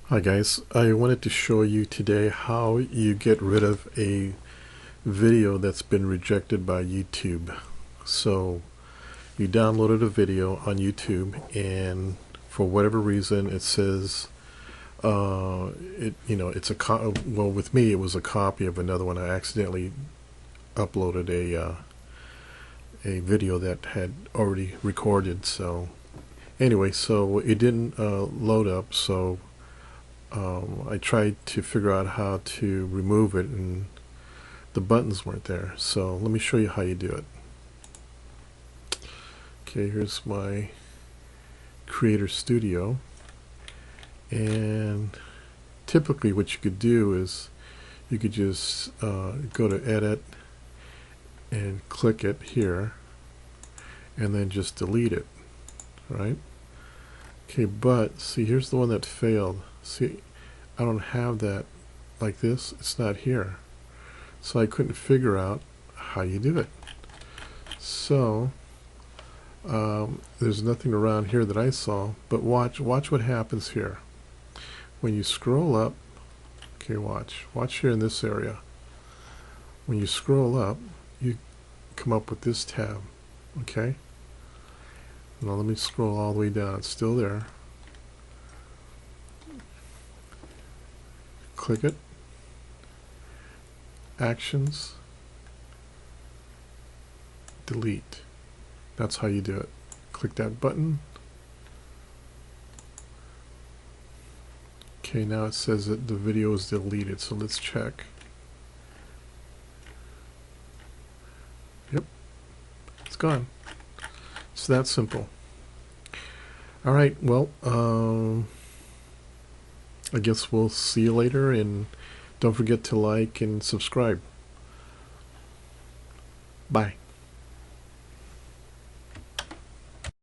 Hi guys, I wanted to show you today how you get rid of a video that's been rejected by YouTube. So you downloaded a video on YouTube and for whatever reason it says it's well, with me it was a copy of another one. I accidentally uploaded a video that had already recorded. So anyway, so it didn't load up, so I tried to figure out how to remove it and the buttons weren't there. So let me show you how you do it. Okay, here's my Creator Studio, and typically what you could do is you could just go to Edit and click it here and then just delete it, right? Okay, but see, here's the one that failed. See, I don't have that like this. It's not here. So I couldn't figure out how you do it. So there's nothing around here that I saw, but watch what happens here. When you scroll up, okay, watch here in this area. When you scroll up, you come up with this tab, okay? Now let me scroll all the way down. It's still there. Click it. Actions. Delete. That's how you do it. Click that button. Okay, now it says that the video is deleted, so let's check. Yep, it's gone. It's that simple. Alright, well, I guess we'll see you later, and don't forget to like and subscribe. Bye.